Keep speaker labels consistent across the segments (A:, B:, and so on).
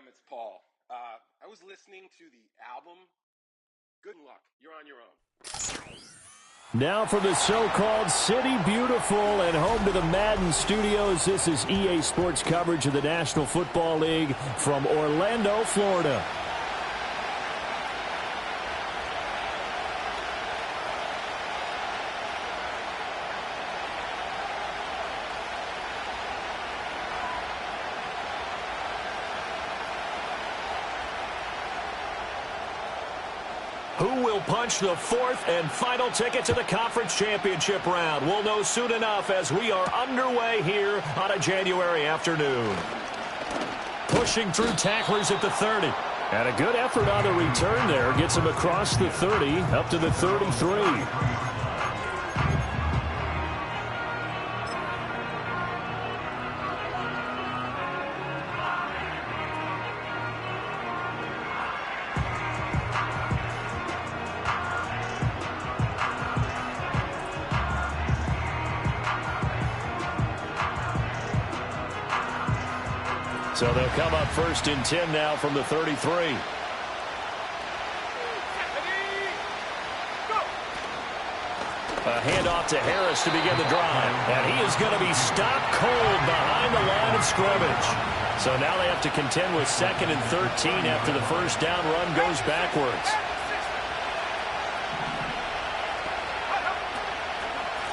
A: them, it's Paul. I was listening to the album. Good luck. You're on your own.
B: Now for the so-called City Beautiful and home to the Madden Studios. This is EA Sports coverage of the National Football League from Orlando, Florida. Who will punch the fourth and final ticket to the conference championship round? We'll know soon enough as we are underway here on a January afternoon. Pushing through tacklers at the 30. And a good effort on the return there. Gets him across the 30 up to the 33. So they'll come up first and 10 now from the 33. A handoff to Harris to begin the drive. And he is going to be stopped cold behind the line of scrimmage. So now they have to contend with 2nd and 13 after the first down run goes backwards.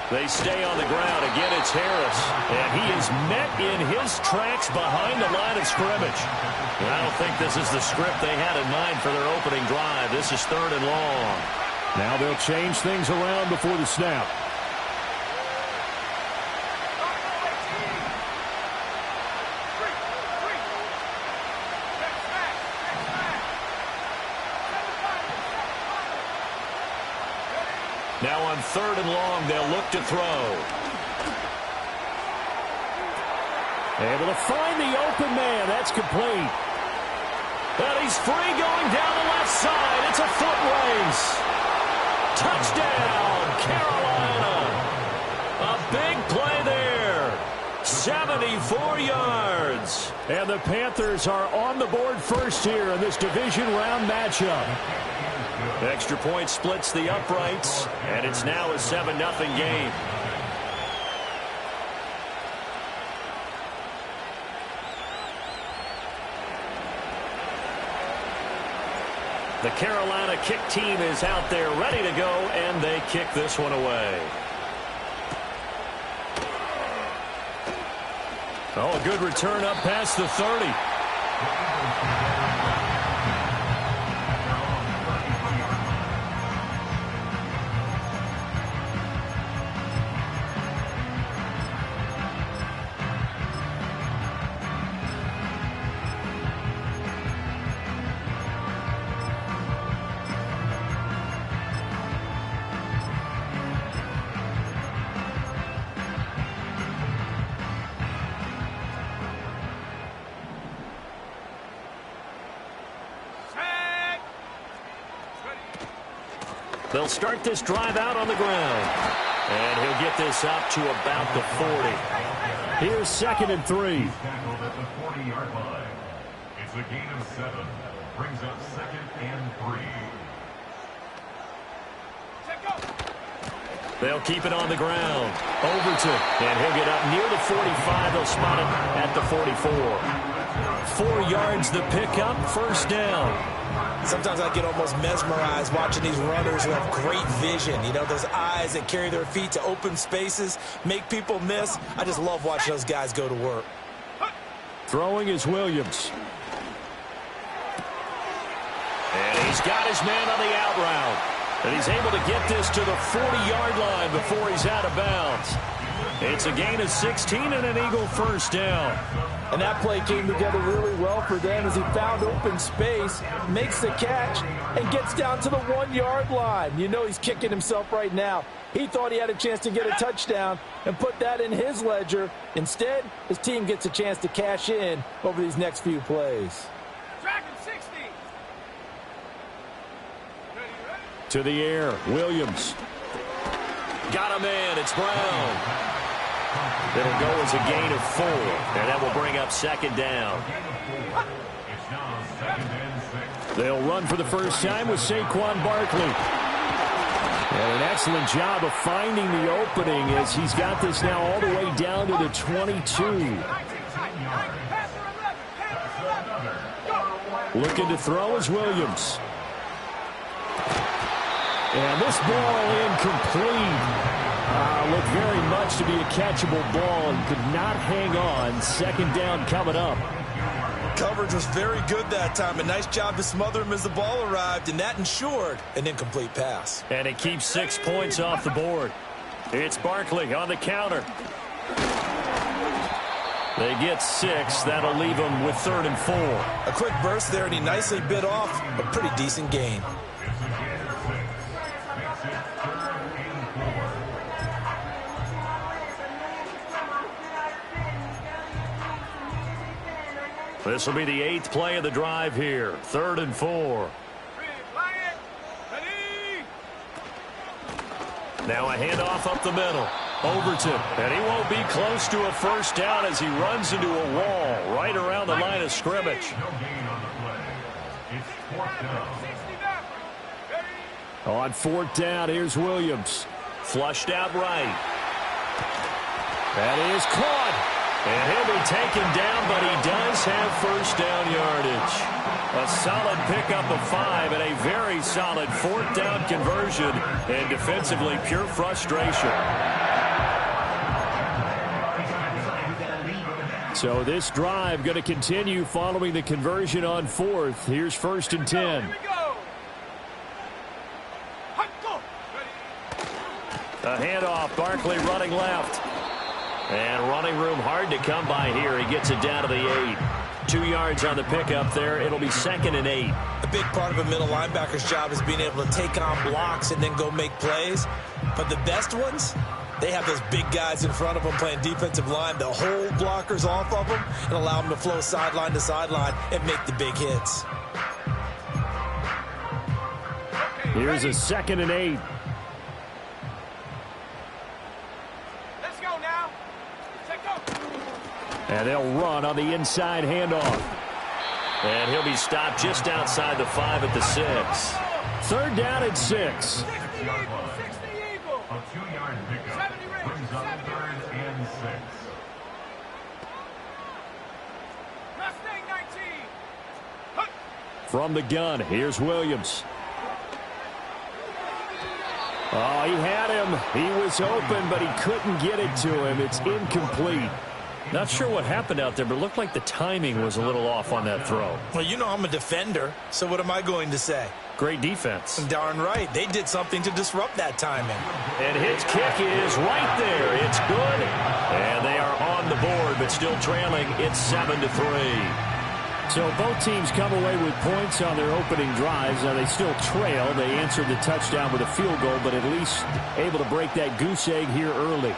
B: They stay on the ground. Again, it's Harris. And he is met in his tracks behind the line of scrimmage. And I don't think this is the script they had in mind for their opening drive. This is 3rd and long. Now they'll change things around before the snap. Now on 3rd and long, they'll look to throw. Able to find the open man. That's complete. And he's free going down the left side. It's a foot race. Touchdown, Carolina. A big play there. 74 yards. And the Panthers are on the board first here in this division round matchup. Extra point splits the uprights, and it's now a 7-0 game. The Carolina kick team is out there ready to go, and they kick this one away. Oh, a good return up past the 30. They'll start this drive out on the ground. And he'll get this up to about the 40. Here's 2nd and 3.
C: Tackled at the 40-yard line. It's a gain of 7. Brings up 2nd and 3.
B: They'll keep it on the ground. Overton. And he'll get up near the 45. They'll spot it at the 44. 4 yards the pickup. First down.
D: Sometimes I get almost mesmerized watching these runners who have great vision. You know, those eyes that carry their feet to open spaces, make people miss. I just love watching those guys go to work.
B: Throwing is Williams. And he's got his man on the out route. And he's able to get this to the 40-yard line before he's out of bounds. It's a gain of 16 and an Eagle first down.
D: And that play came together really well for them as he found open space, makes the catch, and gets down to the 1-yard line. You know he's kicking himself right now. He thought he had a chance to get a touchdown and put that in his ledger. Instead, his team gets a chance to cash in over these next few plays.
B: To the air, Williams. Got a man, it's Brown. It'll go as a gain of 4, and that will bring up 2nd down.
C: Now 2nd and 6.
B: They'll run for the first time with Saquon Barkley. And an excellent job of finding the opening as he's got this now all the way down to the 22. Looking to throw is Williams. And this ball incomplete. Looked very much to be a catchable ball and could not hang on. 2nd down coming up.
D: Coverage was very good that time. A nice job to smother him as the ball arrived, and that ensured an incomplete pass.
B: And it keeps 6 points off the board. It's Barkley on the counter. They get 6. That'll leave them with 3rd and 4.
D: A quick burst there, and he nicely bit off a pretty decent gain.
B: This will be the 8th play of the drive here. 3rd and 4. Now a handoff up the middle. Overton. And he won't be close to a first down as he runs into a wall right around the line of scrimmage.
C: No gain on the play. It's 4th down.
B: On 4th down, here's Williams. Flushed out right. That is caught. And he'll be taken down, but he does have first down yardage. A solid pickup of 5 and a very solid 4th down conversion. And defensively, pure frustration. So this drive going to continue following the conversion on 4th. Here's 1st and 10. A handoff, Barkley running left. And running room hard to come by here. He gets it down to the 8. 2 yards on the pickup there. It'll be 2nd and 8.
D: A big part of a middle linebacker's job is being able to take on blocks and then go make plays. But the best ones, they have those big guys in front of them playing defensive line to hold blockers off of them and allow them to flow sideline to sideline and make the big hits.
B: Here's a 2nd and 8. And they'll run on the inside handoff. And he'll be stopped just outside the 5 at the 6. 3rd down and 6.
C: A 2-yard pickup brings up 3rd and 6.
B: From the gun, here's Williams. Oh, he had him. He was open, but he couldn't get it to him. It's incomplete. Not sure what happened out there, but it looked like the timing was a little off on that throw.
D: Well, you know I'm a defender, so what am I going to say?
B: Great defense.
D: Darn right. They did something to disrupt that timing.
B: And his kick is right there. It's good. And they are on the board, but still trailing. It's 7-3. So both teams come away with points on their opening drives. Now they still trail. They answered the touchdown with a field goal, but at least able to break that goose egg here early.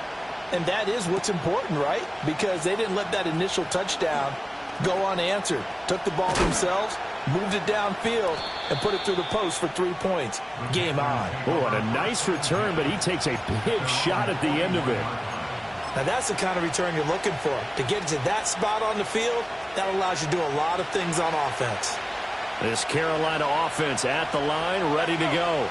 D: And that is what's important, right? Because they didn't let that initial touchdown go unanswered. Took the ball themselves, moved it downfield, and put it through the post for 3 points. Game on.
B: Oh, and a nice return, but he takes a big shot at the end of it.
D: Now that's the kind of return you're looking for. To get to that spot on the field, that allows you to do a lot of things on offense.
B: This Carolina offense at the line, ready to go.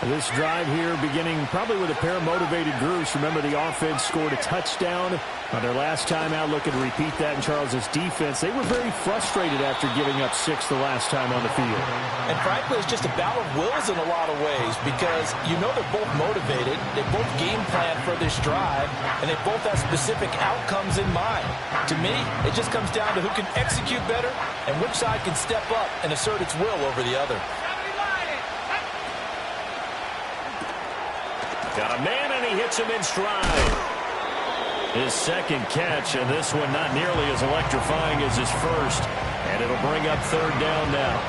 B: This drive here beginning probably with a pair of motivated groups. Remember, the offense scored a touchdown on their last time out. Looking to repeat that in Charles' defense. They were very frustrated after giving up 6 the last time on the field.
D: And frankly, it's just a battle of wills in a lot of ways because you know they're both motivated. They both game plan for this drive, and they both have specific outcomes in mind. To me, it just comes down to who can execute better and which side can step up and assert its will over the other.
B: Got a man, and he hits him in stride. His 2nd catch, and this one not nearly as electrifying as his first. And it'll bring up 3rd down now.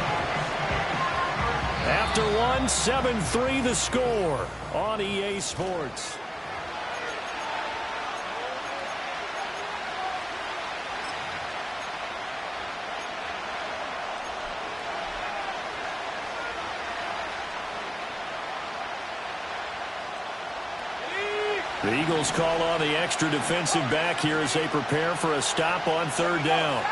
B: After one, 7-3 the score on EA Sports. The Eagles call on the extra defensive back here as they prepare for a stop on 3rd down.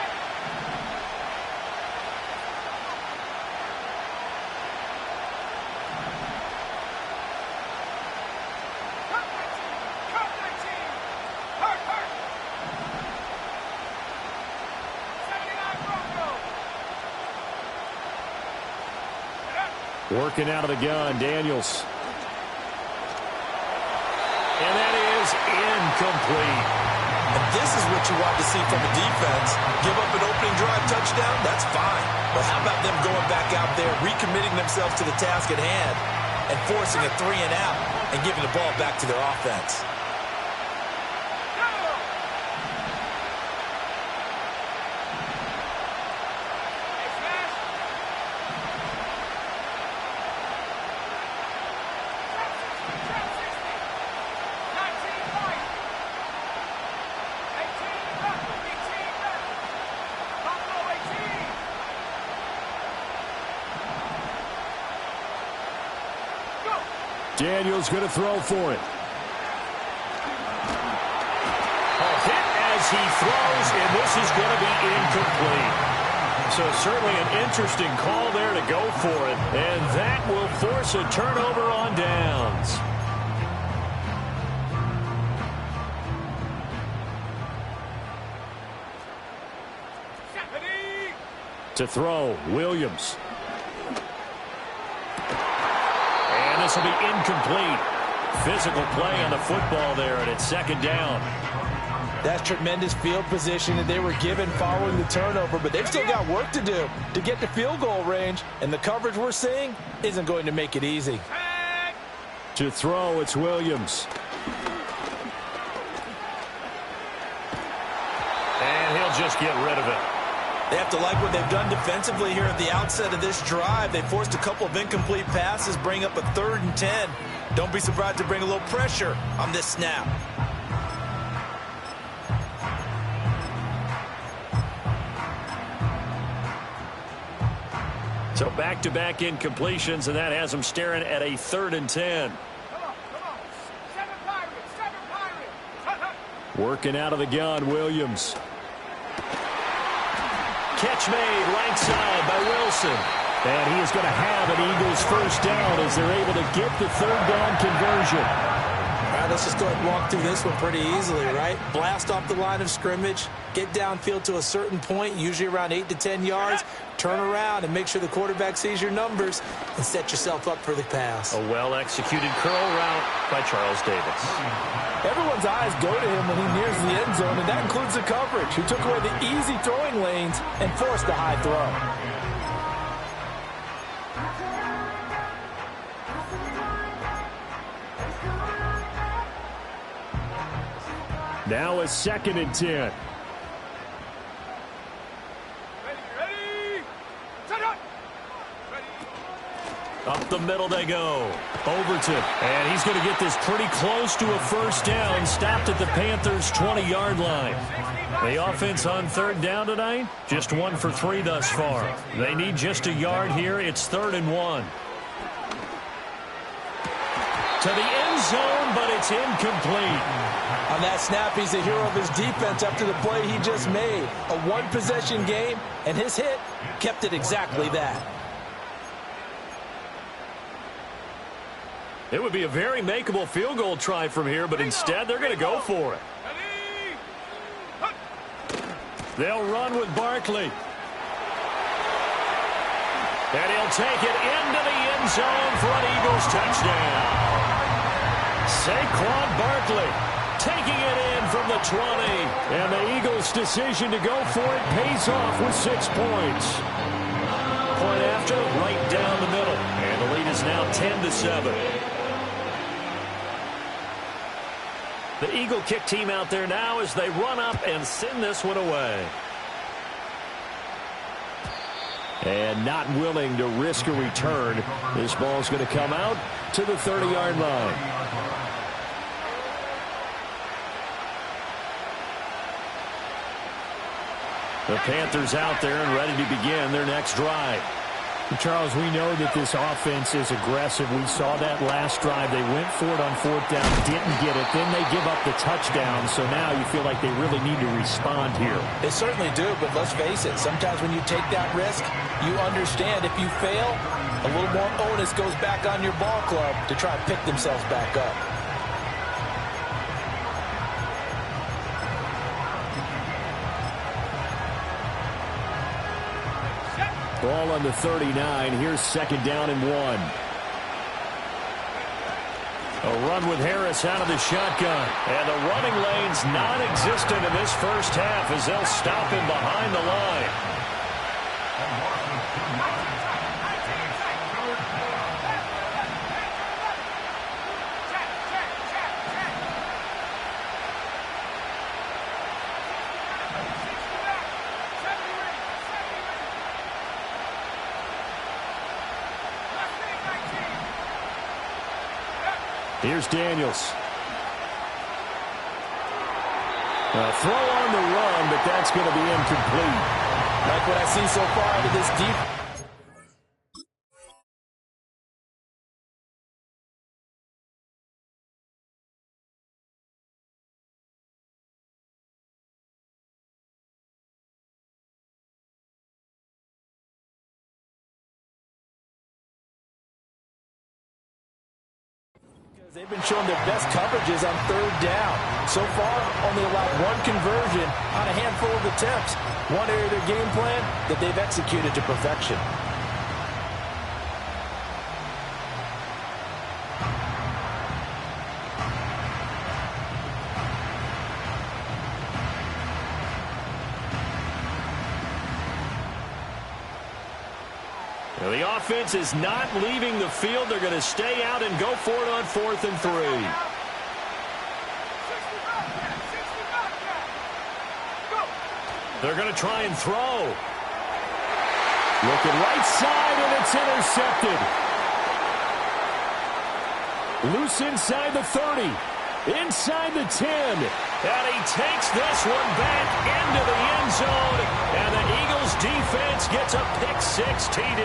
B: Working out of the gun, Daniels. And that is incomplete.
D: And this is what you want to see from a defense. Give up an opening drive touchdown, that's fine. But how about them going back out there, recommitting themselves to the task at hand, and forcing a 3 and out, and giving the ball back to their offense.
B: Daniels going to throw for it. A hit as he throws, and this is going to be incomplete. So certainly an interesting call there to go for it, and that will force a turnover on downs. To throw, Williams. This will be incomplete. Physical play on the football there, and it's second down.
D: That's tremendous field position that they were given following the turnover, but they've still got work to do to get to field goal range, and the coverage we're seeing isn't going to make it easy.
B: To throw, it's Williams. And he'll just get rid of it.
D: They have to like what they've done defensively here at the outset of this drive. They forced a couple of incomplete passes, bring up a 3rd and 10. Don't be surprised to bring a little pressure on this snap.
B: So back-to-back incompletions, and that has them staring at a 3rd and 10. Working out of the gun, Williams. Catch made right side by Wilson. And he is going to have an Eagles first down as they're able to get the 3rd down conversion.
D: All right, let's just go ahead and walk through this one pretty easily, right? Blast off the line of scrimmage, get downfield to a certain point, usually around 8 to 10 yards, turn around and make sure the quarterback sees your numbers and set yourself up for the pass.
B: A well-executed curl route by Charles Davis.
D: Everyone's eyes go to him when he nears the end zone, and that includes the coverage, who took away the easy throwing lanes and forced the high throw.
B: Now a 2nd and 10. Up the middle they go. Overton. And he's going to get this pretty close to a first down. Stopped at the Panthers' 20-yard line. The offense on 3rd down tonight, just 1 for 3 thus far. They need just a yard here. It's 3rd and 1. To the end zone, but it's incomplete.
D: On that snap, he's a hero of his defense after the play he just made. A one-possession game, and his hit kept it exactly that.
B: It would be a very makeable field goal try from here, but instead they're going to go for it. They'll run with Barkley. And he'll take it into the end zone for an Eagles touchdown. Saquon Barkley taking it in from the 20. And the Eagles' decision to go for it pays off with 6 points. Point after, right down the middle. And the lead is now 10-7. The Eagle kick team out there now as they run up and send this one away. And not willing to risk a return. This ball's going to come out to the 30-yard line. The Panthers out there and ready to begin their next drive.
E: Charles, we know that this offense is aggressive. We saw that last drive. They went for it on 4th down, didn't get it. Then they give up the touchdown. So now you feel like they really need to respond here.
D: They certainly do, but let's face it. Sometimes when you take that risk, you understand if you fail, a little more onus goes back on your ball club to try and pick themselves back up.
E: Ball on the 39. Here's second down and 1. A run with Harris out of the shotgun. And the running lane's non-existent in this first half as they'll stop him behind the line. Here's Daniels. A throw on the run, but that's going to be incomplete.
D: Like what I see so far out of this defense. They've been showing their best coverages on third down. So far, only allowed one conversion on a handful of attempts. One area of their game plan that they've executed to perfection.
B: The offense is not leaving the field. They're going to stay out and go for it on 4th and 3. They're going to try and throw.
E: Looking right side, and it's intercepted. Loose inside the 30. Inside the 10.
B: And he takes this one back into the end zone. And the Eagles defense gets a pick-6 TD.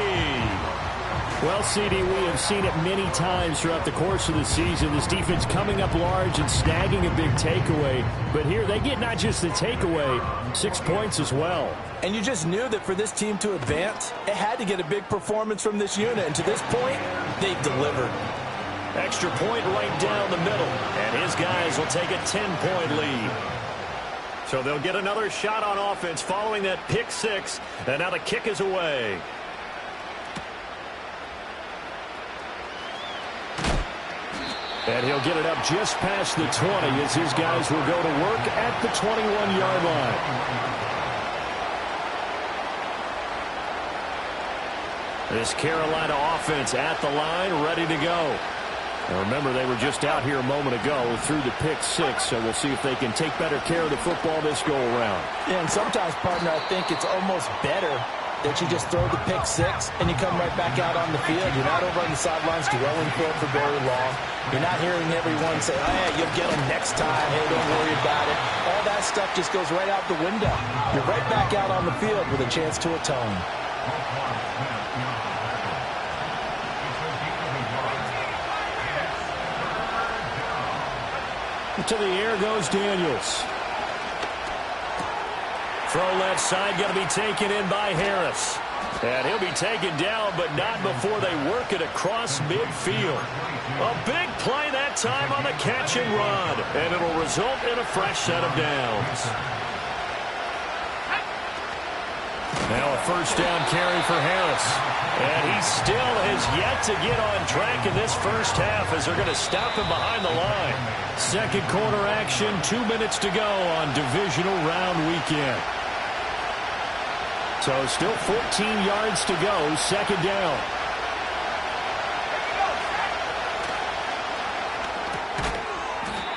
E: Well, CD, we have seen it many times throughout the course of the season. This defense coming up large and snagging a big takeaway. But here they get not just the takeaway, 6 points as well.
D: And you just knew that for this team to advance, it had to get a big performance from this unit. And to this point, they've delivered.
B: Extra point right down the middle. And his guys will take a 10-point lead. So they'll get another shot on offense following that pick-6. And now the kick is away.
E: And he'll get it up just past the 20 as his guys will go to work at the 21-yard line. This Carolina offense at the line, ready to go. Now remember, they were just out here a moment ago through the pick-6, so we'll see if they can take better care of the football this go-around.
D: Yeah, and sometimes, partner, I think it's almost better that you just throw the pick-6 and you come right back out on the field. You're not over on the sidelines dwelling for it for very long. You're not hearing everyone say, oh, yeah, you'll get them next time. Hey, don't worry about it. All that stuff just goes right out the window. You're right back out on the field with a chance to atone.
E: To the air goes Daniels.
B: Throw left side, going to be taken in by Harris. And he'll be taken down, but not before they work it across midfield. A big play that time on the catch and run. And it'll result in a fresh set of downs.
E: Now a first down carry for Harris.
B: And he still has yet to get on track in this first half as they're going to stop him behind the line.
E: Second quarter action, 2 minutes to go on divisional round weekend. So still 14 yards to go, second down.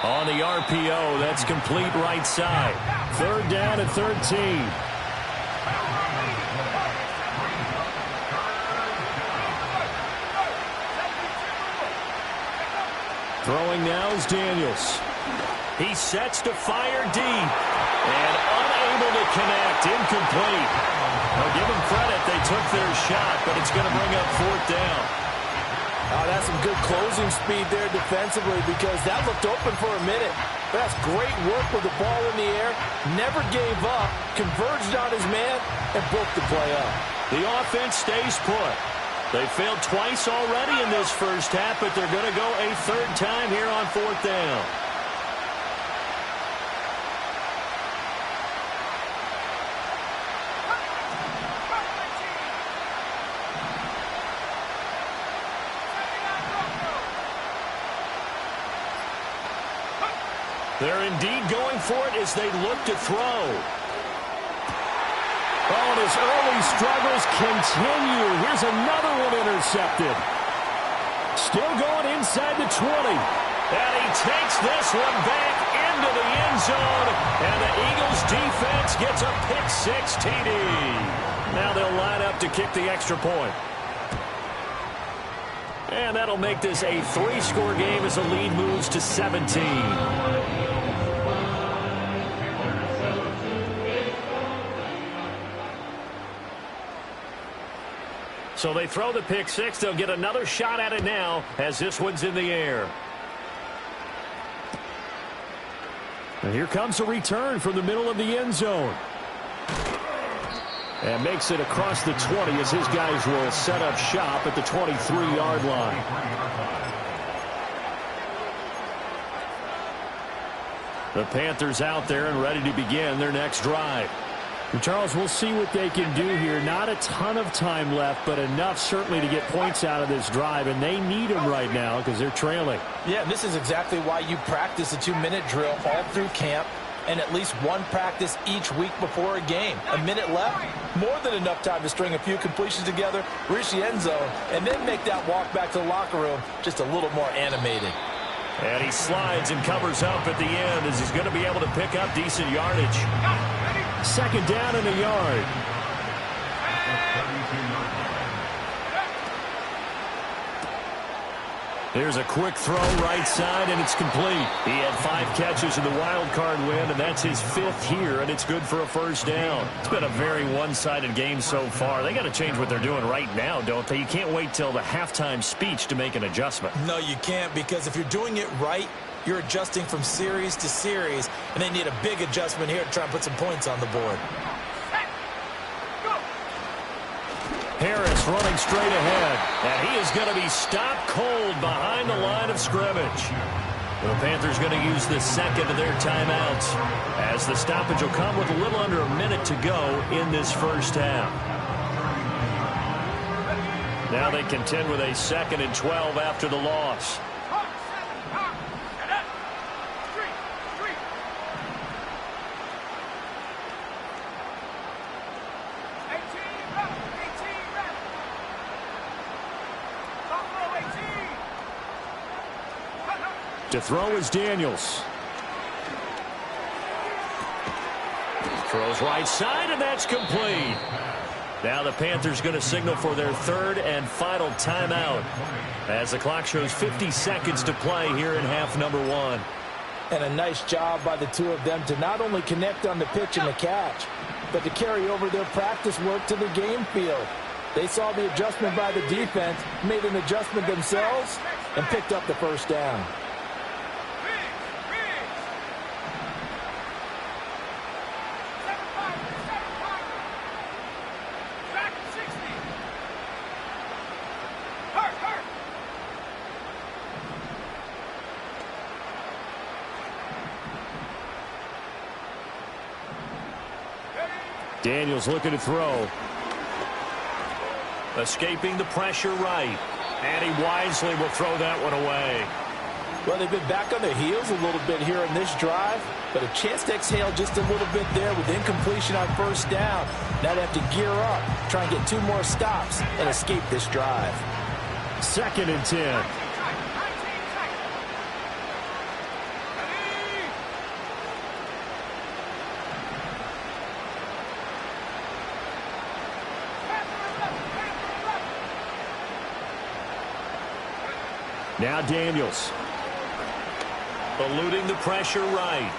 B: On the RPO, that's complete right side.
E: Third down and 13. Throwing now is Daniels.
B: He sets to fire deep. And unable to connect. Incomplete. I'll give them credit. They took their shot, but it's going to bring up 4th down.
D: Oh, that's some good closing speed there defensively because that looked open for a minute. That's great work with the ball in the air. Never gave up. Converged on his man and broke the play up.
B: The offense stays put. They failed twice already in this first half, but they're going to go a third time here on 4th down. They're indeed going for it as they look to throw. Oh, and his early struggles continue. Here's another one intercepted. Still going inside the 20. And he takes this one back into the end zone. And the Eagles defense gets a pick-6 TD. Now they'll line up to kick the extra point. And that'll make this a 3-score game as the lead moves to 17. So they throw the pick-6. They'll get another shot at it now as this one's in the air. And here comes a return from the middle of the end zone. And makes it across the 20 as his guys will set up shop at the 23-yard line. The Panthers out there and ready to begin their next drive.
E: And Charles, we'll see what they can do here. Not a ton of time left, but enough certainly to get points out of this drive, and they need them right now because they're trailing.
D: Yeah, and this is exactly why you practice a 2-minute drill all through camp and at least one practice each week before a game. A minute left, more than enough time to string a few completions together, reach the end zone, and then make that walk back to the locker room just a little more animated.
B: And he slides and covers up at the end as he's going to be able to pick up decent yardage.
E: Second down and a yard.
B: There's a quick throw right side, and it's complete. He had 5 catches in the wild card win, and that's his 5th here, and it's good for a first down. It's been a very one-sided game so far. They got to change what they're doing right now, don't they? You can't wait till the halftime speech to make an adjustment.
D: No, you can't, because if you're doing it right, you're adjusting from series to series, and they need a big adjustment here to try and put some points on the board.
B: Harris running straight ahead, and he is going to be stopped cold behind the line of scrimmage. The Panthers going to use the second of their timeouts as the stoppage will come with a little under a minute to go in this first half. Now they contend with a 2nd and 12 after the loss.
E: To throw is Daniels.
B: Throws right side, and that's complete. Now the Panthers going to signal for their 3rd and final timeout as the clock shows 50 seconds to play here in half number 1.
D: And a nice job by the two of them to not only connect on the pitch and the catch, but to carry over their practice work to the game field. They saw the adjustment by the defense, made an adjustment themselves, and picked up the first down.
E: Daniels looking to throw.
B: Escaping the pressure right. And he wisely will throw that one away.
D: Well, they've been back on their heels a little bit here in this drive, but a chance to exhale just a little bit there with incompletion on first down. Now they have to gear up, try and get 2 more stops, and escape this drive.
E: 2nd and 10. Now Daniels.
B: Eluding the pressure right.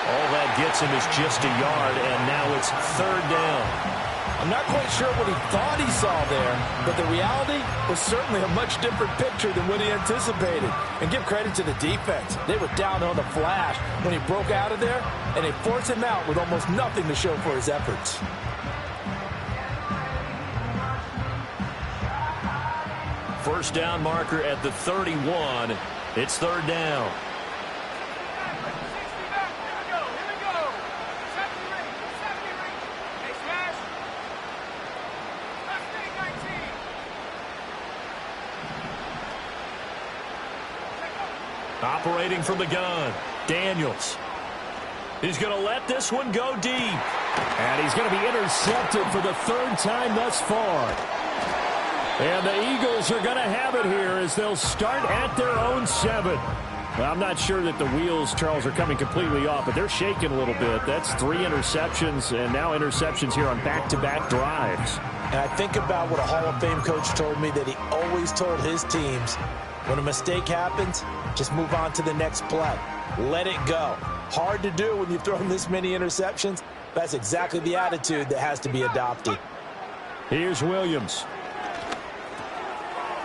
B: All that gets him is just a yard, and now it's 3rd down.
D: I'm not quite sure what he thought he saw there, but the reality was certainly a much different picture than what he anticipated. And give credit to the defense. They were down on the flash when he broke out of there, and they forced him out with almost nothing to show for his efforts.
B: First down marker at the 31. It's 3rd down. Operating from the gun, Daniels. He's going to let this one go deep.
E: And he's going to be intercepted for the third time thus far. And the Eagles are going to have it here as they'll start at their own 7. Well, I'm not sure that the wheels, Charles, are coming completely off, but they're shaking a little bit. That's 3 interceptions, and now interceptions here on back-to-back drives.
D: And I think about what a Hall of Fame coach told me that he always told his teams, when a mistake happens, just move on to the next play. Let it go. Hard to do when you've thrown this many interceptions. That's exactly the attitude that has to be adopted.
E: Here's Williams.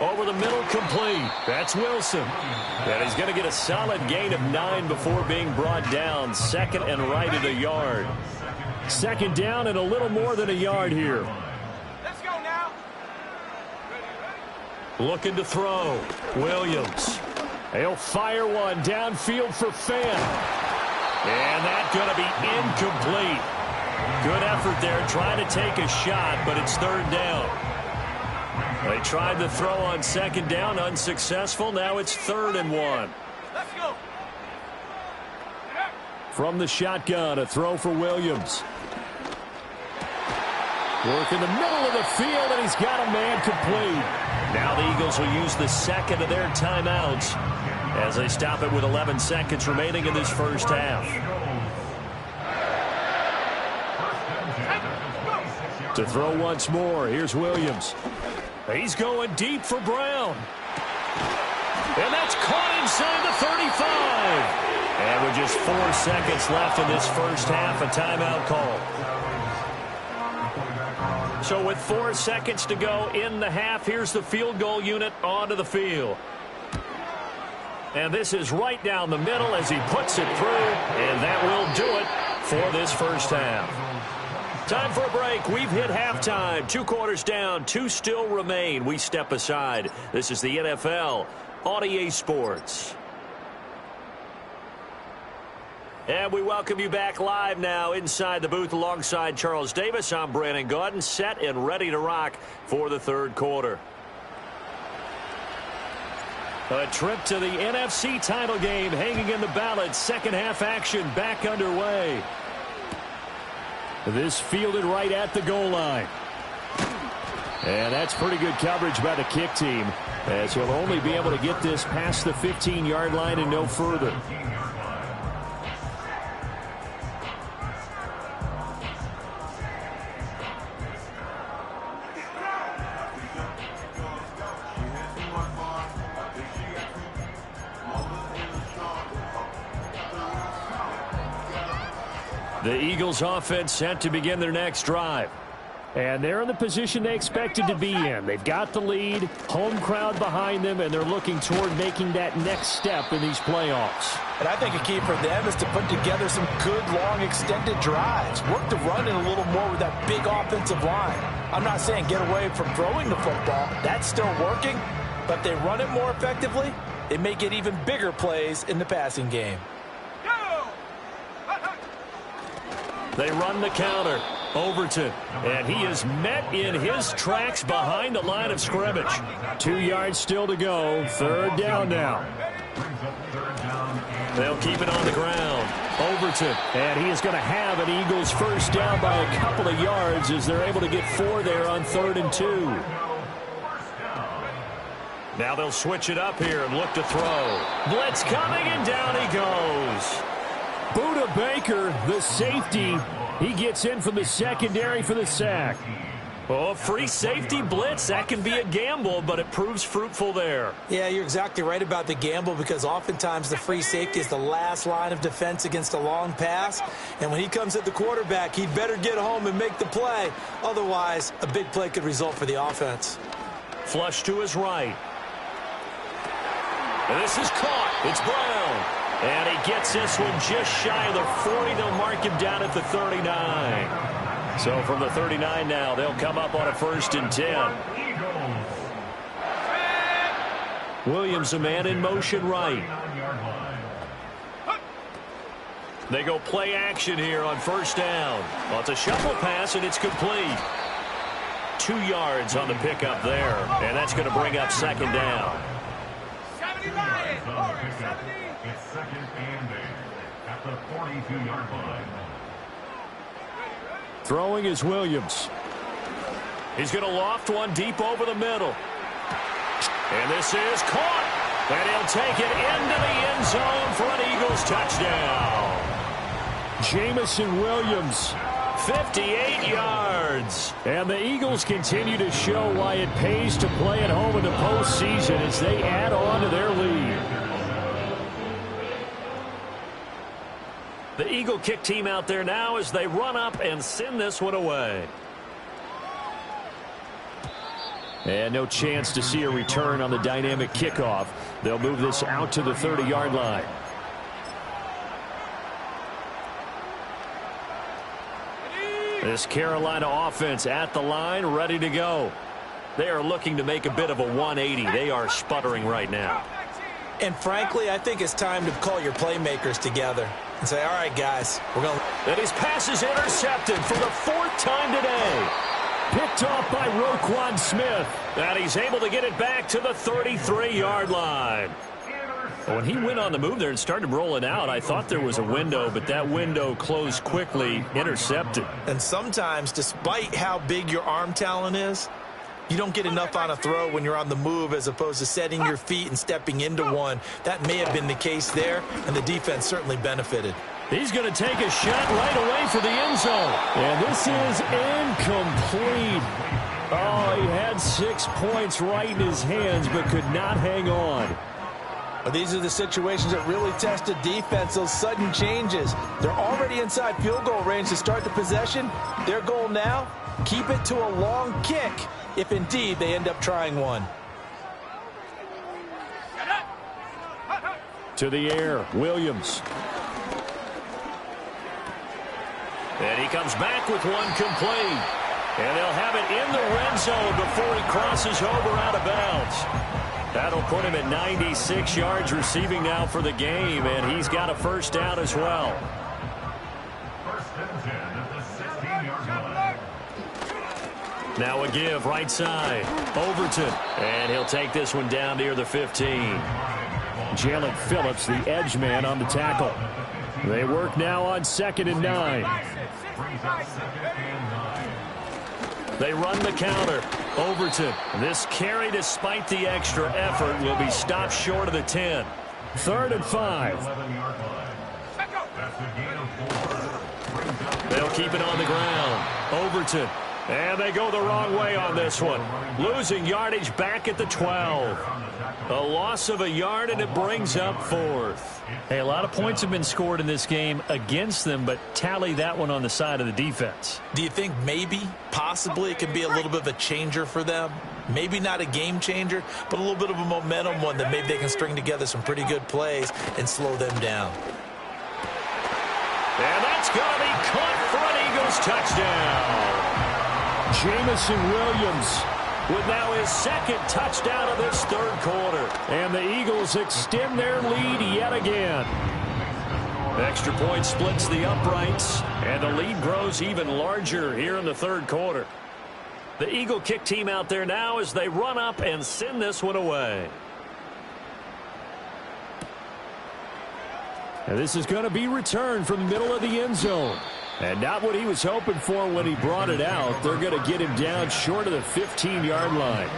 B: Over the middle, complete. That's Wilson. And he's going to get a solid gain of 9 before being brought down. Second and right at a yard.
E: Second down and a little more than a yard here.
A: Let's go now.
B: Looking to throw. Williams.
E: He'll fire one downfield for Fant.
B: And that's going to be incomplete. Good effort there trying to take a shot, but it's third down. They tried the throw on second down, unsuccessful. Now it's 3rd and 1.
A: Let's go.
E: From the shotgun, a throw for Williams. Work in the middle of the field, and he's got a man complete.
B: Now the Eagles will use the second of their timeouts as they stop it with 11 seconds remaining in this first half.
E: To throw once more, here's Williams.
B: He's going deep for Brown. And that's caught inside the 35. And with just 4 seconds left in this first half, a timeout call. So with 4 seconds to go in the half, here's the field goal unit onto the field. And this is right down the middle as he puts it through, and that will do it for this first half. Time for a break. We've hit halftime. 2 quarters down, 2 still remain. We step aside. This is the NFL on EA Sports. And we welcome you back live now inside the booth alongside Charles Davis. I'm Brandon Gaudin, set and ready to rock for the third quarter. A trip to the NFC title game hanging in the balance. Second half action back underway.
E: This fielded right at the goal line. And that's pretty good coverage by the kick team, as he'll only be able to get this past the 15-yard line and no further.
B: The Eagles offense set to begin their next drive.
E: And they're in the position they expected to be in. They've got the lead, home crowd behind them, and they're looking toward making that next step in these playoffs.
D: And I think a key for them is to put together some good, long, extended drives. Work the run in a little more with that big offensive line. I'm not saying get away from throwing the football. That's still working. But if they run it more effectively, they may get even bigger plays in the passing game.
B: They run the counter. Overton, and he is met in his tracks behind the line of scrimmage.
E: 2 yards still to go. Third down now.
B: They'll keep it on the ground. Overton,
E: and he is going to have an Eagles first down by a couple of yards as they're able to get 4 there on 3rd and 2.
B: Now they'll switch it up here and look to throw. Blitz coming, and down he goes.
E: Buda Baker, the safety, he gets in from the secondary for the sack.
B: Oh, free safety blitz, that can be a gamble, but it proves fruitful there.
D: Yeah, you're exactly right about the gamble, because oftentimes the free safety is the last line of defense against a long pass. And when he comes at the quarterback, he'd better get home and make the play. Otherwise, a big play could result for the offense.
B: Flush to his right. And this is caught. It's Brown. And he gets this one just shy of the 40. They'll mark him down at the 39. So from the 39 now, they'll come up on a 1st and 10. Williams, a man in motion right. They go play action here on 1st down. Well, it's a shuffle pass, and it's complete. 2 yards on the pickup there, and that's going to bring up 2nd down.
C: On the pickup, it's second and 8 at the 42-yard line.
B: Throwing is Williams. He's going to loft one deep over the middle. And this is caught. And he'll take it into the end zone for an Eagles touchdown. Jamison Williams, 58 yards. And the Eagles continue to show why it pays to play at home in the postseason as they add on to their lead. The Eagle kick team out there now as they run up and send this one away. And no chance to see a return on the dynamic kickoff. They'll move this out to the 30-yard line. This Carolina offense at the line, ready to go. They are looking to make a bit of a 180. They are sputtering right now.
D: And frankly, I think it's time to call your playmakers together and say, all right, guys, we're going to...
B: And his pass is intercepted for the 4th time today. Picked off by Roquan Smith. And he's able to get it back to the 33-yard line. When he went on the move there and started rolling out, I thought there was a window, but that window closed quickly, intercepted.
D: And sometimes, despite how big your arm talent is, you don't get enough on a throw when you're on the move as opposed to setting your feet and stepping into one. That may have been the case there, and the defense certainly benefited.
B: He's going to take a shot right away for the end zone. And this is incomplete. Oh, he had 6 points right in his hands but could not hang on.
D: These are the situations that really test a defense, those sudden changes. They're already inside field goal range to start the possession. Their goal now, keep it to a long kick if indeed they end up trying one.
B: To the air, Williams. And he comes back with one complete. And they'll have it in the red zone before he crosses over out of bounds. That'll put him at 96 yards receiving now for the game, and he's got a first down as well.
C: First and 10 at the 16-yard line.
B: Now a give right side. Overton. And he'll take this one down near the 15. Jalen Phillips, the edge man on the tackle. They work now on 2nd and 9.
C: Brings up 2nd and 9.
B: They run the counter. Overton. This carry, despite the extra effort, will be stopped short of the 10. 3rd and 5.
C: 11-yard line. That's a gain of 4.
B: They'll keep it on the ground. Overton. And they go the wrong way on this one. Losing yardage back at the 12. A loss of a yard, and it brings up 4th. Hey, a lot of points have been scored in this game against them, but tally that one on the side of the defense.
D: Do you think maybe, possibly, it could be a little bit of a changer for them? Maybe not a game changer, but a little bit of a momentum one that maybe they can string together some pretty good plays and slow them down.
B: And that's going to be caught for an Eagles touchdown. Jamison Williams with now his 2nd touchdown of this 3rd quarter. And the Eagles extend their lead yet again. Extra point splits the uprights, and the lead grows even larger here in the 3rd quarter. The Eagle kick team out there now as they run up and send this one away. And this is going to be returned from the middle of the end zone. And not what he was hoping for when he brought it out. They're going to get him down short of the 15-yard line.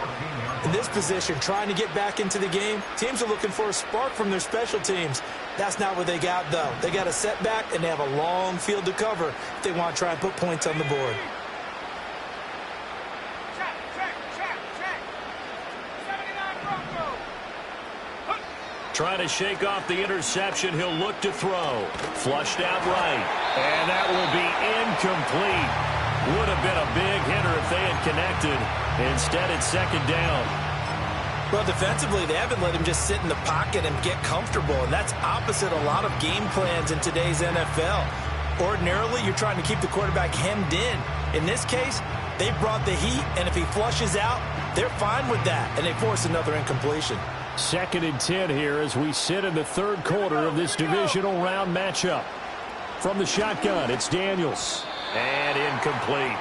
D: In this position, trying to get back into the game, teams are looking for a spark from their special teams. That's not what they got, though. They got a setback, and they have a long field to cover if they want to try and put points on the board.
B: Trying to shake off the interception. He'll look to throw. Flushed out right. And that will be incomplete. Would have been a big hitter if they had connected. Instead, it's 2nd down.
D: Well, defensively, they haven't let him just sit in the pocket and get comfortable, and that's opposite a lot of game plans in today's NFL. Ordinarily, you're trying to keep the quarterback hemmed in. In this case, they brought the heat, and if he flushes out, they're fine with that, and they force another incompletion.
B: 2nd and 10 here as we sit in the 3rd quarter of this divisional round matchup. From the shotgun, it's Daniels. And incomplete.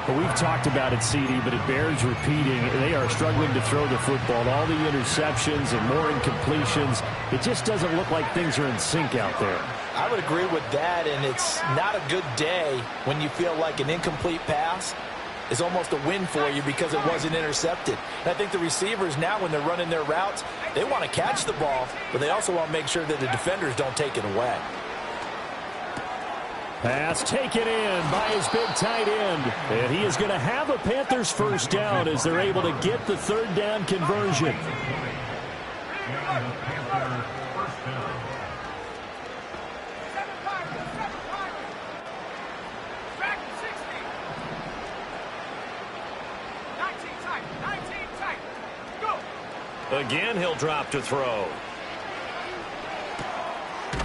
E: Well, we've talked about it, CD, but it bears repeating. They are struggling to throw the football. All the interceptions and more incompletions. It just doesn't look like things are in sync out there.
D: I would agree with that, and it's not a good day when you feel like an incomplete pass is almost a win for you because it wasn't intercepted. And I think the receivers now, when they're running their routes, they want to catch the ball, but they also want to make sure that the defenders don't take it away.
B: Pass taken in by his big tight end. And he is going to have a Panthers first down as they're able to get the third down conversion. Again, he'll drop to throw.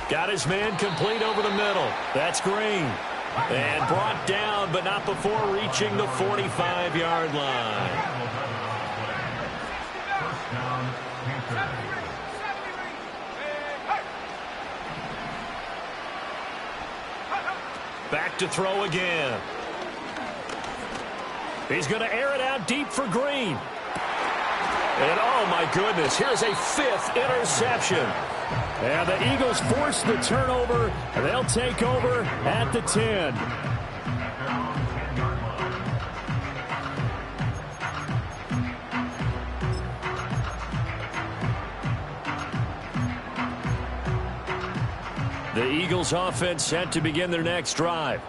B: Got his man complete over the middle. That's Green. And brought down, but not before reaching the 45-yard line. Back to throw again. He's going to air it out deep for Green. And, oh, my goodness, here's a fifth interception. And the Eagles force the turnover, and they'll take over at the 10. The Eagles offense set to begin their next drive.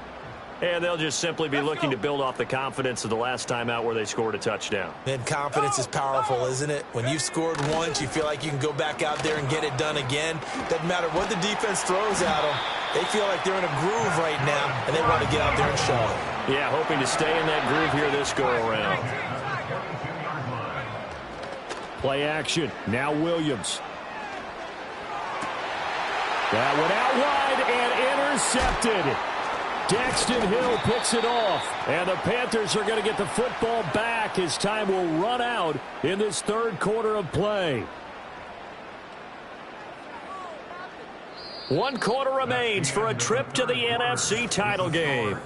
B: And they'll just simply be looking to build off the confidence of the last time out where they scored a touchdown.
D: And confidence is powerful, isn't it? When you've scored once, you feel like you can go back out there and get it done again. Doesn't matter what the defense throws at them. They feel like they're in a groove right now, and they want to get out there and show it.
B: Yeah, hoping to stay in that groove here this go-around.
E: Play action. Now Williams. That one out wide and intercepted. Daxton Hill picks it off, and the Panthers are going to get the football back as time will run out in this third quarter of play.
B: 1 quarter remains for a trip to the NFC title game.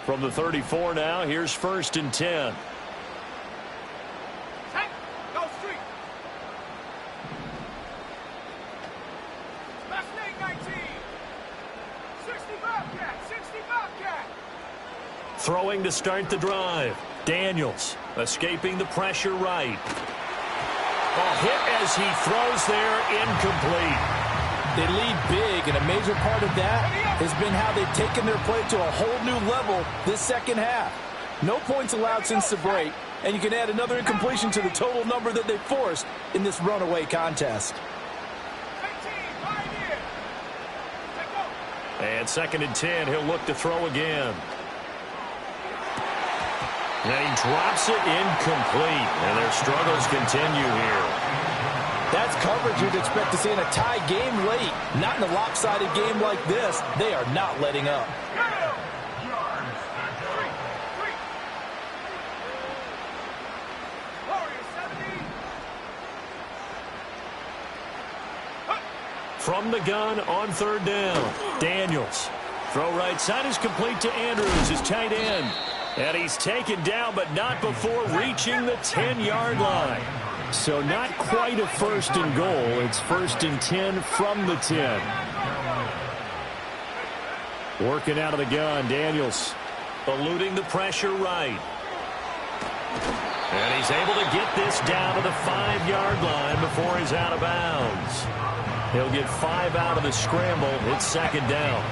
B: From the 34 now, here's 1st and 10.
A: Go street. Last name 19. 65 cat. 65 cat.
B: Throwing to start the drive. Daniels escaping the pressure right. A hit as he throws there, incomplete.
D: They lead big, and a major part of that has been how they've taken their play to a whole new level this second half. No points allowed since the break, and you can add another incompletion to the total number that they forced in this runaway contest.
B: And 2nd and 10, he'll look to throw again. And he drops it incomplete, and their struggles continue here.
D: That's coverage you'd expect to see in a tie game late. Not in a lopsided game like this. They are not letting up.
B: From the gun on 3rd down, Daniels. Throw right side is complete to Andrews, his tight end. And he's taken down, but not before reaching the 10-yard line.
E: So not quite a 1st and goal. It's 1st and 10 from the 10. Working out of the gun, Daniels.
B: Eluding the pressure right. And he's able to get this down to the 5-yard line before he's out of bounds. He'll get 5 out of the scramble. It's 2nd down.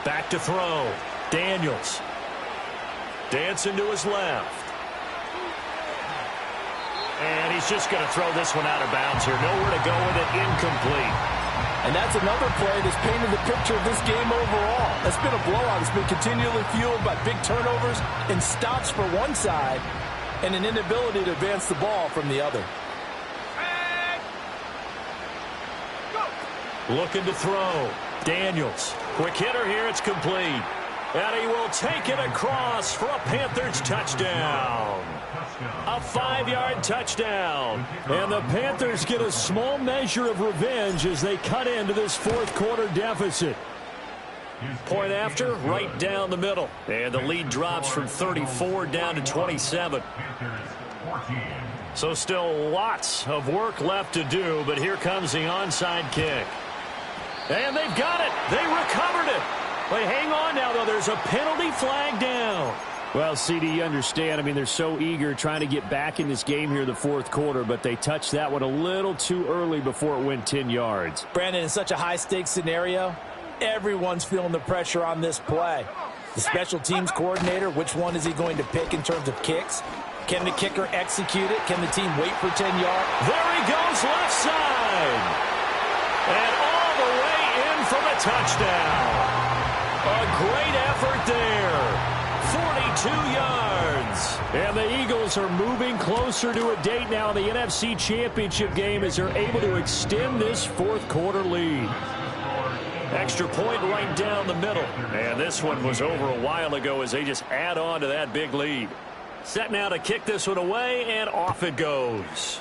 B: Back to throw. Daniels. Dancing to his left. And he's just going to throw this one out of bounds here. Nowhere to go with it. Incomplete.
D: And that's another play that's painted the picture of this game overall. It's been a blowout. It's been continually fueled by big turnovers and stops for one side and an inability to advance the ball from the other.
B: Looking to throw. Daniels. Quick hitter here. It's complete. And he will take it across for a Panthers touchdown. A 5-yard touchdown. And the Panthers get a small measure of revenge as they cut into this fourth quarter deficit. Point after, right down the middle. And the lead drops from 34 down to 27. So still lots of work left to do, but here comes the onside kick. And they've got it. They recovered it. But hang on now, though. There's a penalty flag down.
E: Well, CD, you understand. I mean, they're so eager trying to get back in this game here in the fourth quarter, but they touched that one a little too early before it went 10 yards.
D: Brandon, in such a high-stakes scenario, everyone's feeling the pressure on this play. The special teams coordinator, which one is he going to pick in terms of kicks? Can the kicker execute it? Can the team wait for 10 yards?
B: There he goes, left side. And all the way in for the touchdown. A great effort there. 42 yards. And the Eagles are moving closer to a date now in the NFC Championship game as they're able to extend this fourth quarter lead. Extra point right down the middle. And this one was over a while ago as they just add on to that big lead. Set now to kick this one away, and off it goes.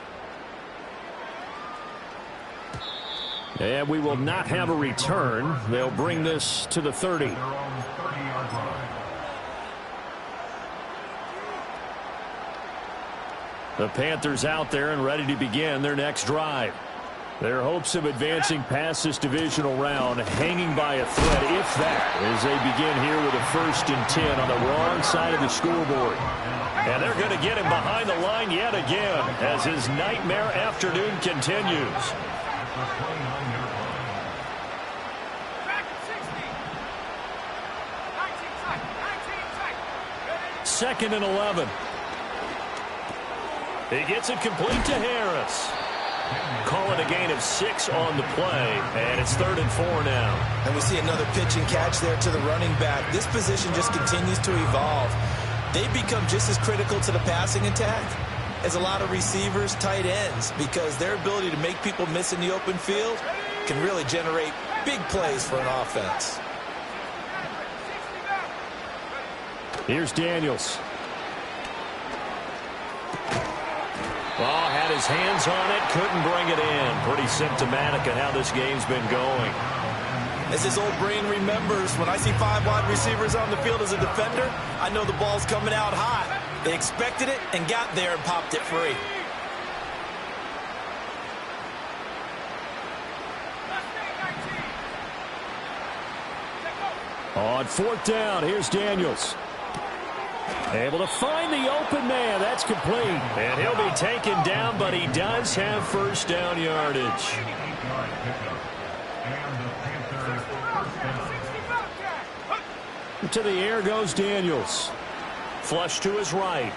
B: And we will not have a return. They'll bring this to the 30. The Panthers out there and ready to begin their next drive. Their hopes of advancing past this divisional round hanging by a thread, if that, as they begin here with a 1st and 10 on the wrong side of the scoreboard. And they're going to get him behind the line yet again as his nightmare afternoon continues. 2nd and 11. He gets it complete to Harris. Call it a gain of 6 on the play, and it's 3rd and 4 now.
D: And we see another pitch and catch there to the running back. This position just continues to evolve. They become just as critical to the passing attack as a lot of receivers, tight ends, because their ability to make people miss in the open field can really generate big plays for an offense.
E: Here's Daniels.
B: Oh, had his hands on it, couldn't bring it in. Pretty symptomatic of how this game's been going.
D: As his old brain remembers, when I see 5 wide receivers on the field as a defender, I know the ball's coming out hot. They expected it and got there and popped it free.
E: On 4th down, here's Daniels. Able to find the open man. That's complete.
B: And he'll be taken down, but he does have 1st down yardage.
E: To the air goes Daniels.
B: Flush to his right.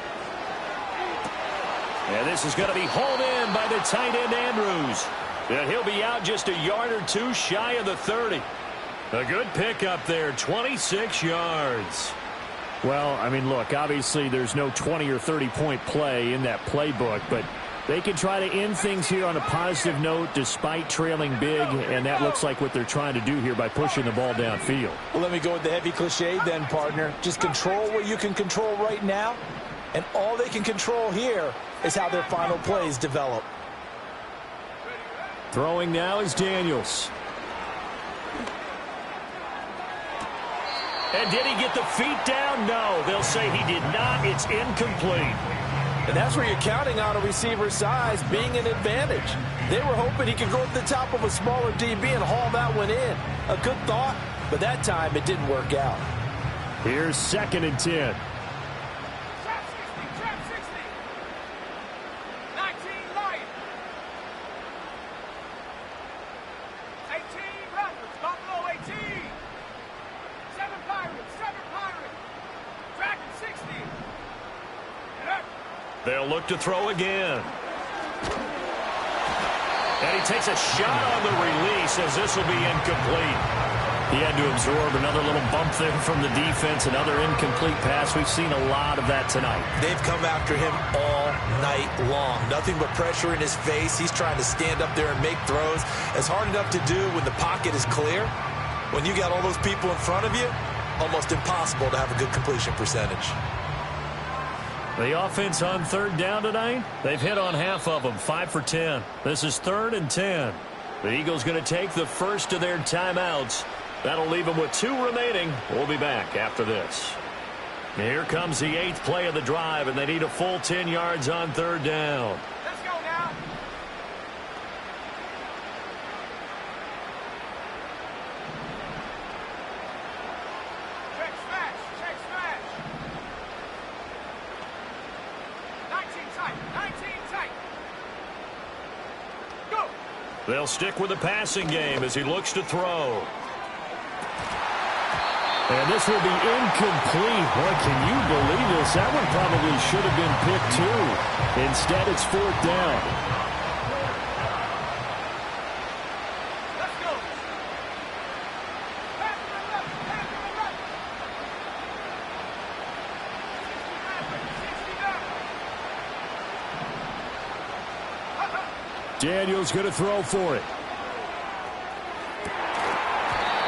B: And this is going to be hauled in by the tight end Andrews. And he'll be out just a yard or 2 shy of the 30. A good pickup there, 26 yards.
E: Well, I mean, look, obviously there's no 20 or 30-point play in that playbook, but they can try to end things here on a positive note despite trailing big, and that looks like what they're trying to do here by pushing the ball downfield.
D: Well, let me go with the heavy cliche then, partner. Just control what you can control right now, and all they can control here is how their final plays develop.
E: Throwing now is Daniels.
B: And did he get the feet down? No, they'll say he did not. It's incomplete.
D: And that's where you're counting on a receiver's size being an advantage. They were hoping he could go to the top of a smaller DB and haul that one in. A good thought, but that time it didn't work out.
E: Here's 2nd and 10.
B: They'll look to throw again. And he takes a shot on the release as this will be incomplete. He had to absorb another little bump there from the defense, another incomplete pass. We've seen a lot of that tonight.
D: They've come after him all night long. Nothing but pressure in his face. He's trying to stand up there and make throws. It's hard enough to do when the pocket is clear. When you got all those people in front of you, almost impossible to have a good completion percentage.
B: The offense on third down tonight, they've hit on half of them, 5 for 10. This is 3rd and 10. The Eagles going to take the first of their timeouts. That'll leave them with 2 remaining. We'll be back after this. Here comes the 8th play of the drive, and they need a full 10 yards on third down.
A: Let's go now. Check smash. Check smash. 19 tight. 19 tight. Go.
B: They'll stick with the passing game as he looks to throw. And this will be incomplete. Boy, can you believe this? That one probably should have been picked too. Instead, it's 4th down.
A: Let's go. Pass to the left. Pass to the left. 60 down.
B: Daniel's going to throw for it.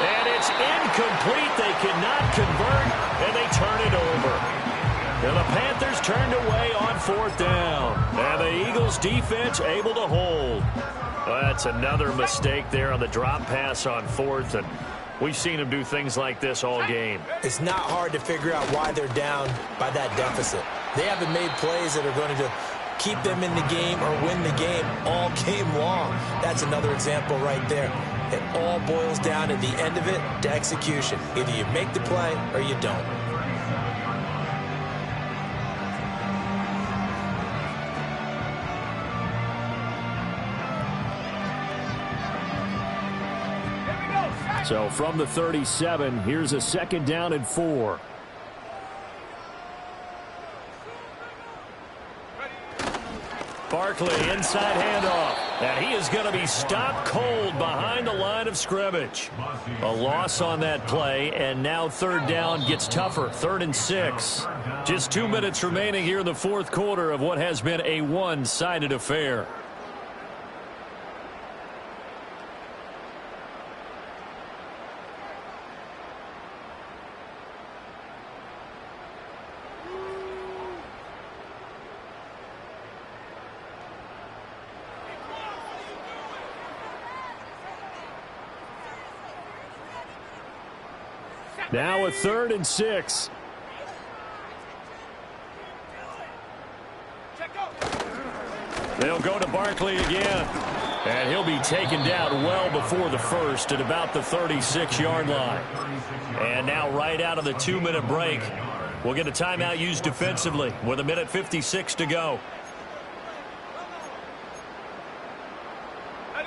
B: And it's incomplete. They cannot convert, and they turn it over. And the Panthers turned away on 4th down. And the Eagles defense able to hold. Well, that's another mistake there on the drop pass on 4th, and we've seen them do things like this all game.
D: It's not hard to figure out why they're down by that deficit. They haven't made plays that are going to keep them in the game or win the game all game long. That's another example right there. It all boils down at the end of it to execution. Either you make the play or you don't.
B: So from the 37, here's a 2nd down and 4. Barkley, inside handoff. And he is going to be stopped cold behind the line of scrimmage. A loss on that play, and now 3rd down gets tougher. 3rd and 6. Just 2 minutes remaining here in the 4th quarter of what has been a one-sided affair. Now a 3rd and 6. They'll go to Barkley again. And he'll be taken down well before the first at about the 36-yard line. And now right out of the 2-minute break, we'll get a timeout used defensively with 1:56 to go.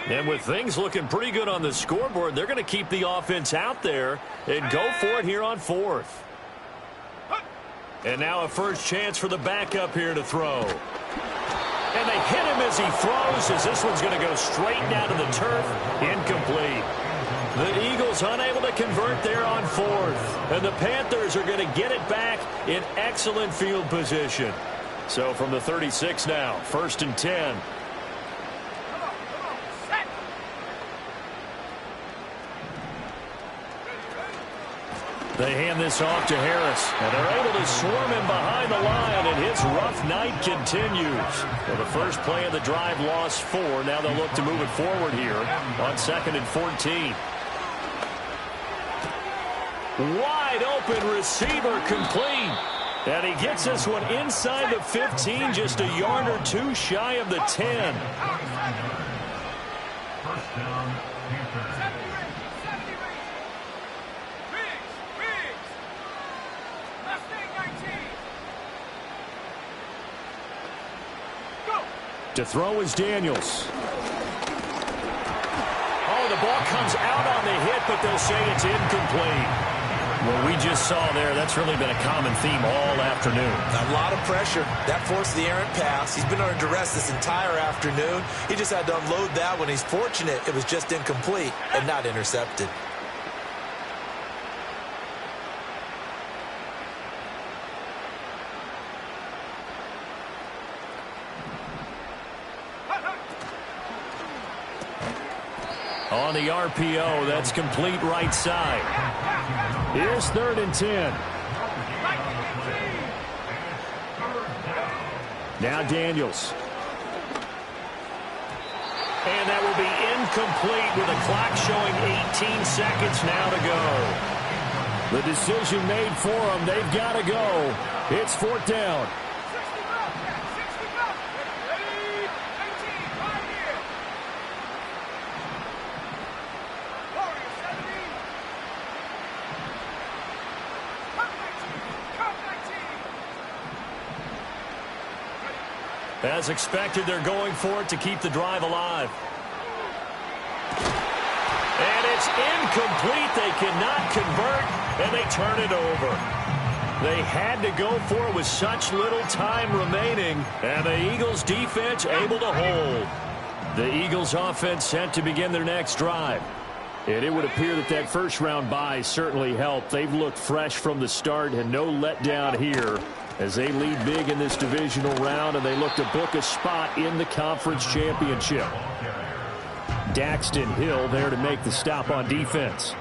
B: And with things looking pretty good on the scoreboard, they're going to keep the offense out there and go for it here on 4th. And now a first chance for the backup here to throw. And they hit him as he throws, as this one's going to go straight down to the turf. Incomplete. The Eagles unable to convert there on 4th. And the Panthers are going to get it back in excellent field position. So from the 36 now, 1st and 10. They hand this off to Harris, and they're able to swarm him behind the line, and his rough night continues. Well, the first play of the drive lost 4. Now they'll look to move it forward here on 2nd and 14. Wide open receiver complete. And he gets this one inside the 15, just a yard or 2 shy of the 10.
C: First down, Panthers.
B: To throw is Daniels. Oh, the ball comes out on the hit, but they'll say it's incomplete. What we just saw there, that's really been a common theme all afternoon.
D: A lot of pressure. That forced the errant pass. He's been under duress this entire afternoon. He just had to unload that one. He's fortunate it was just incomplete and not intercepted.
B: On the RPO, that's complete right side.
E: Here's 3rd and 10. Now Daniels.
B: And that will be incomplete with a clock showing 18 seconds now to go.
E: The decision made for them. They've got to go. It's 4th down.
B: As expected, they're going for it to keep the drive alive. And it's incomplete. They cannot convert, and they turn it over. They had to go for it with such little time remaining, and the Eagles' defense able to hold.
E: The Eagles' offense set to begin their next drive. And it would appear that that first-round bye certainly helped. They've looked fresh from the start and no letdown here as they lead big in this divisional round, and they look to book a spot in the conference championship. Daxton Hill there to make the stop on defense.